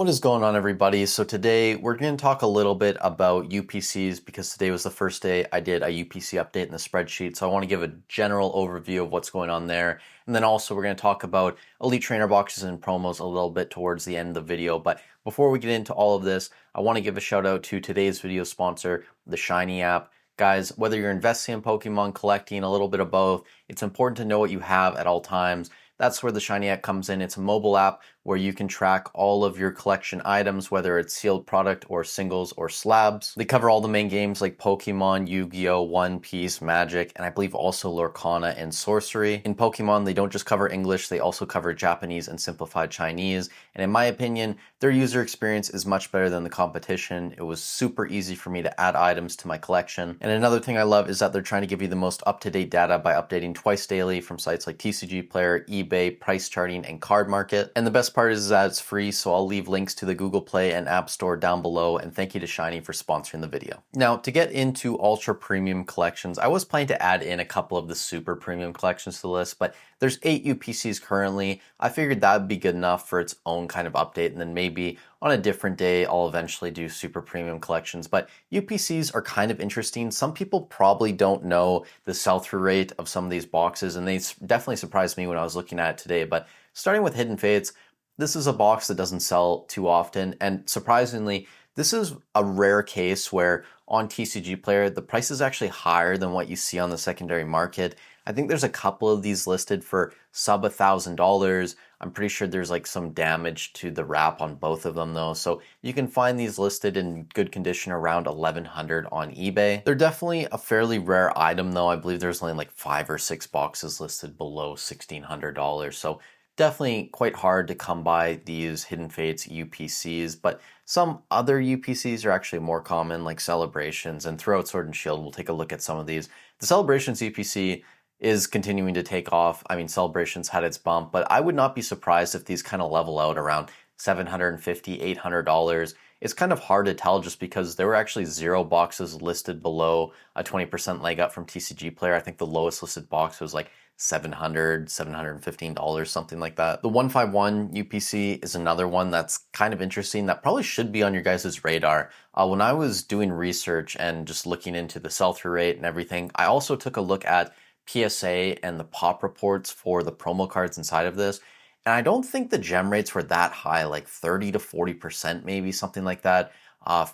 What is going on, everybody? So today we're going to talk a little bit about UPCs because today was the first day I did a UPC update in the spreadsheet. So I want to give a general overview of what's going on there. And then also we're going to talk about elite trainer boxes and promos a little bit towards the end of the video. But before we get into all of this, I want to give a shout out to today's video sponsor, the Shiny app. Guys, whether you're investing in Pokemon, collecting, a little bit of both, it's important to know what you have at all times. That's where the Shiny app comes in. It's a mobile app where you can track all of your collection items, whether it's sealed product or singles or slabs. They cover all the main games like Pokemon, Yu-Gi-Oh, One Piece, Magic, and I believe also Lorcana and Sorcery. In Pokemon, they don't just cover English, they also cover Japanese and simplified Chinese. And in my opinion, their user experience is much better than the competition. It was super easy for me to add items to my collection. And another thing I love is that they're trying to give you the most up-to-date data by updating twice daily from sites like TCG Player, eBay, price charting, and Card Market. And the best part is that it's free, so I'll leave links to the Google Play and App Store down below, and thank you to Shiny for sponsoring the video. Now, to get into ultra premium collections, I was planning to add in a couple of the super premium collections to the list, but there's 8 UPCs currently. I figured that would be good enough for its own kind of update, and then maybe on a different day, I'll eventually do super premium collections. But UPCs are kind of interesting. Some people probably don't know the sell-through rate of some of these boxes, and they definitely surprised me when I was looking at it today. But starting with Hidden Fates, this is a box that doesn't sell too often, and surprisingly, this is a rare case where on TCG Player, the price is actually higher than what you see on the secondary market. I think there's a couple of these listed for sub $1,000. I'm pretty sure there's like some damage to the wrap on both of them though. So you can find these listed in good condition around 1,100 on eBay. They're definitely a fairly rare item though. I believe there's only like 5 or 6 boxes listed below $1,600. So definitely quite hard to come by these Hidden Fates UPCs, but some other UPCs are actually more common, like Celebrations, and throughout Sword and Shield, we'll take a look at some of these. The Celebrations UPC is continuing to take off. I mean, Celebrations had its bump, but I would not be surprised if these kind of level out around $750, $800. It's kind of hard to tell just because there were actually 0 boxes listed below a 20% leg up from TCG Player. I think the lowest listed box was like $700, $715, something like that. The 151 UPC is another one that's kind of interesting that probably should be on your guys' radar. When I was doing research and just looking into the sell-through rate and everything, I also took a look at PSA and the pop reports for the promo cards inside of this. And I don't think the gem rates were that high, like 30 to 40%, maybe something like that,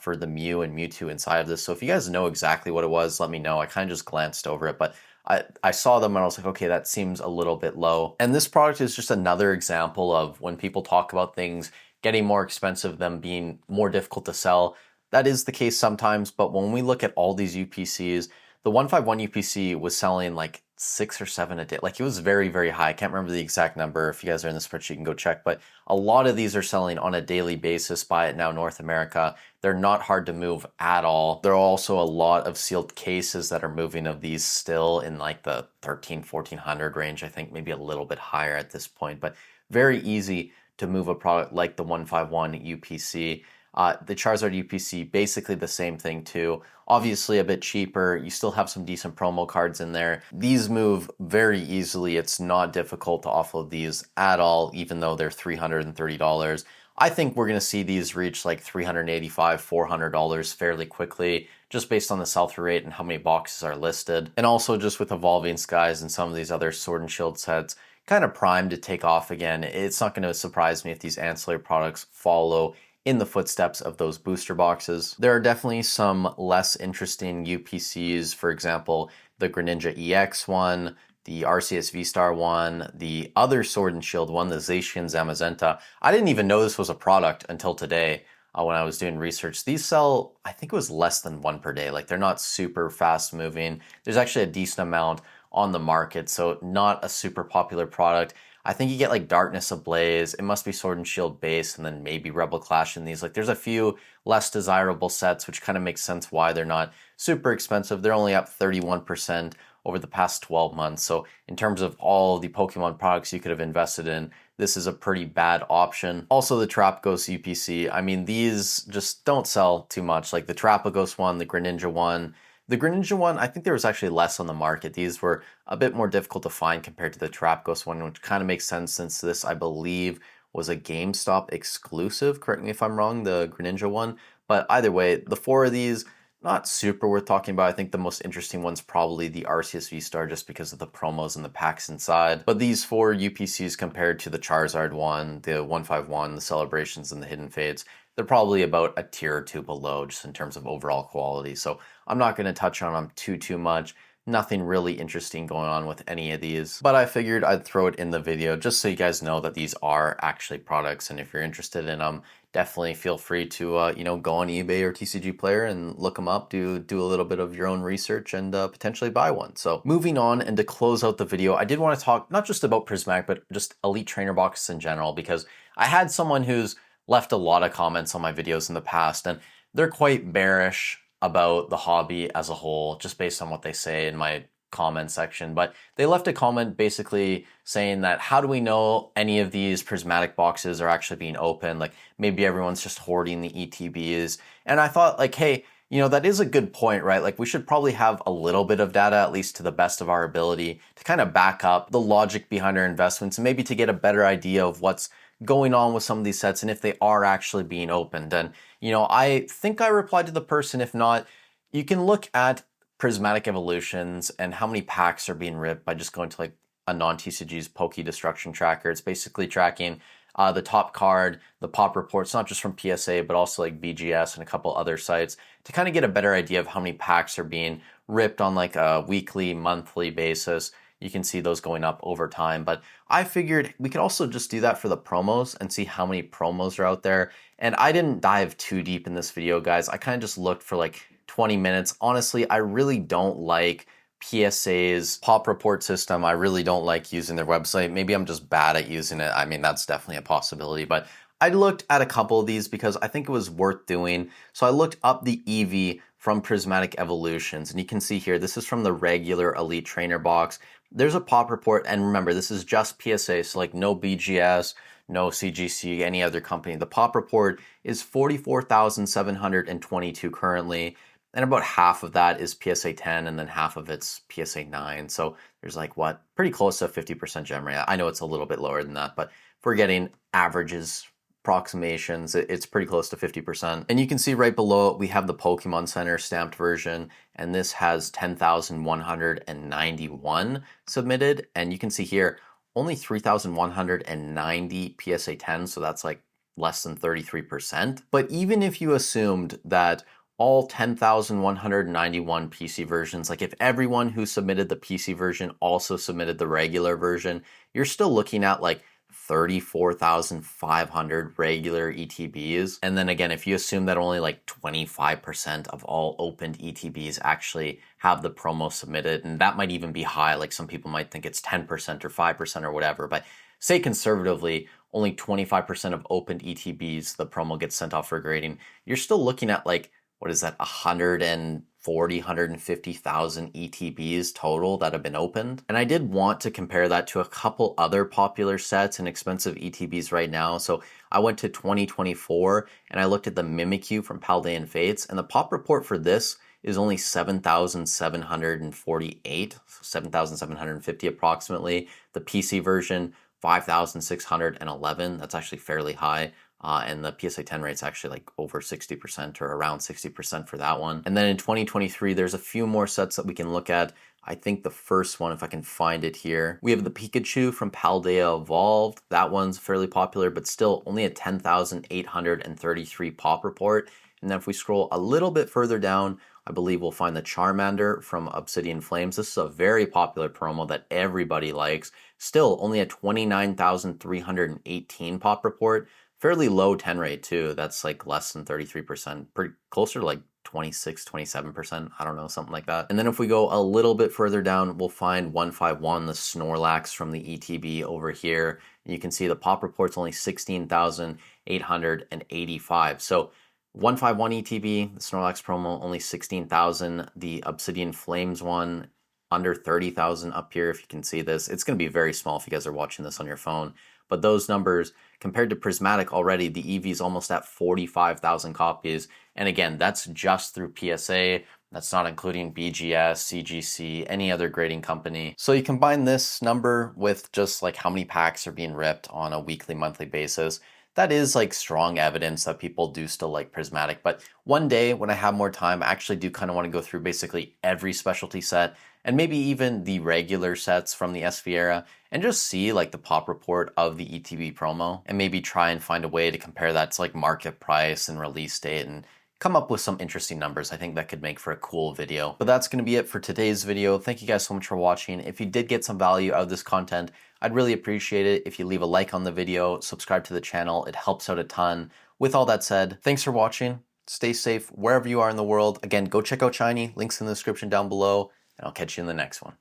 for the Mew and Mewtwo inside of this. So if you guys know exactly what it was, let me know. I kind of just glanced over it, but I saw them and I was like, okay, that seems a little bit low. And this product is just another example of when people talk about things getting more expensive, them being more difficult to sell. That is the case sometimes, but when we look at all these UPCs, the 151 UPC was selling like 6 or 7 a day. Like it was very, very high. I can't remember the exact number. If you guys are in the spreadsheet, you can go check. But a lot of these are selling on a daily basis by It Now North America. They're not hard to move at all. There are also a lot of sealed cases that are moving of these still in like the 13, 1400 range. I think maybe a little bit higher at this point, but very easy to move a product like the 151 UPC. The Charizard UPC, basically the same thing too. Obviously a bit cheaper. You still have some decent promo cards in there. These move very easily. It's not difficult to offload these at all, even though they're $330. I think we're going to see these reach like $385, $400 fairly quickly, just based on the sell-through rate and how many boxes are listed. And also just with Evolving Skies and some of these other Sword and Shield sets, kind of primed to take off again. It's not going to surprise me if these ancillary products follow in the footsteps of those booster boxes. There are definitely some less interesting UPCs, for example, the Greninja EX one, the Arceus V-Star one, the other Sword and Shield one, the Zacian Zamazenta. I didn't even know this was a product until today when I was doing research. These sell, I think it was less than 1 per day. Like they're not super fast moving. There's actually a decent amount on the market, so not a super popular product. I think you get like Darkness Ablaze, it must be Sword and Shield base, and then maybe Rebel Clash in these. Like there's a few less desirable sets, which kind of makes sense why they're not super expensive. They're only up 31% over the past 12 months. So in terms of all the Pokemon products you could have invested in, this is a pretty bad option. Also the Trapagos UPC, I mean, these just don't sell too much. Like the Trapagos one, the Greninja one. The Greninja one, I think there was actually less on the market. These were a bit more difficult to find compared to the Trapagos one, which kind of makes sense since this, I believe, was a GameStop exclusive. Correct me if I'm wrong, the Greninja one. But either way, the 4 of these, not super worth talking about. I think the most interesting one's probably the Arceus V-Star just because of the promos and the packs inside. But these 4 UPCs compared to the Charizard one, the 151, the Celebrations, and the Hidden Fates, they're probably about a tier or 2 below just in terms of overall quality. So I'm not going to touch on them too much. Nothing really interesting going on with any of these, but I figured I'd throw it in the video just so you guys know that these are actually products, and if you're interested in them, definitely feel free to go on eBay or TCG Player and look them up, do a little bit of your own research, and potentially buy one. So moving on, and to close out the video, I did want to talk not just about Prismatic, but just Elite Trainer boxes in general, because I had someone who's left a lot of comments on my videos in the past, and they're quite bearish about the hobby as a whole, just based on what they say in my comment section. But they left a comment basically saying that, how do we know any of these prismatic boxes are actually being opened? Like, maybe everyone's just hoarding the ETBs. And I thought, like, hey, that is a good point, right? Like, we should probably have a little bit of data, at least to the best of our ability, to kind of back up the logic behind our investments, and maybe to get a better idea of what's going on with some of these sets and if they are actually being opened. And I think I replied to the person. If not, you can look at Prismatic Evolutions and how many packs are being ripped by just going to like a non-TCG's Poke Destruction Tracker. It's basically tracking the top card, the pop reports, not just from PSA, but also like BGS and a couple other sites, to kind of get a better idea of how many packs are being ripped on like a weekly, monthly basis. You can see those going up over time, but I figured we could also just do that for the promos and see how many promos are out there. And I didn't dive too deep in this video, guys. I kind of just looked for like 20 minutes. Honestly, I really don't like PSA's pop report system. I really don't like using their website. Maybe I'm just bad at using it. I mean, that's definitely a possibility, but I looked at a couple of these because I think it was worth doing. So I looked up the EV from Prismatic Evolutions, and you can see here, this is from the regular Elite Trainer box. There's a pop report, and remember, this is just PSA, so like no BGS, no CGC, any other company. The pop report is 44,722 currently, and about half of that is PSA 10, and then half of it's PSA 9. So there's like, pretty close to 50% gem rate. I know it's a little bit lower than that, but if we're getting averages, approximations, it's pretty close to 50%. And you can see right below it, we have the Pokemon Center stamped version, and this has 10,191 submitted. And you can see here, only 3,190 PSA 10, so that's like less than 33%. But even if you assumed that all 10,191 PC versions, like if everyone who submitted the PC version also submitted the regular version, you're still looking at like 34,500 regular ETBs. And then again, if you assume that only like 25% of all opened ETBs actually have the promo submitted, and that might even be high, like some people might think it's 10% or 5% or whatever, but say conservatively, only 25% of opened ETBs, the promo gets sent off for grading, you're still looking at like, what is that, 150,000 ETBs total that have been opened. And I did want to compare that to a couple other popular sets and expensive ETBs right now. So I went to 2024 and I looked at the Mimikyu from Paldean Fates, and the pop report for this is only 7,748, 7,750 approximately. The PC version, 5,611. That's actually fairly high. And the PSA 10 rate's actually like over 60% or around 60% for that one. And then in 2023, there's a few more sets that we can look at. I think the first one, if I can find it here, we have the Pikachu from Paldea Evolved. That one's fairly popular, but still only a 10,833 pop report. And then if we scroll a little bit further down, I believe we'll find the Charmander from Obsidian Flames. This is a very popular promo that everybody likes. Still only a 29,318 pop report. Fairly low 10 rate too. That's like less than 33%, pretty closer to like 26, 27%. I don't know, something like that. And then if we go a little bit further down, we'll find 151, the Snorlax from the ETB over here. And you can see the pop report's only 16,885. So 151 ETB, the Snorlax promo, only 16,000. The Obsidian Flames one, under 30,000 up here, if you can see this. It's going to be very small if you guys are watching this on your phone. But those numbers, compared to Prismatic already, the EV is almost at 45,000 copies. And again, that's just through PSA. That's not including BGS, CGC, any other grading company. So you combine this number with just like how many packs are being ripped on a weekly, monthly basis. That is like strong evidence that people do still like Prismatic. But one day when I have more time, I actually do kind of want to go through basically every specialty set and maybe even the regular sets from the SV era and just see like the pop report of the ETB promo and maybe try and find a way to compare that to like market price and release date and come up with some interesting numbers. I think that could make for a cool video. But that's going to be it for today's video. Thank you guys so much for watching. If you did get some value out of this content, I'd really appreciate it if you leave a like on the video, subscribe to the channel. It helps out a ton. With all that said, thanks for watching. Stay safe wherever you are in the world. Again, go check out Shiny. Links in the description down below, and I'll catch you in the next one.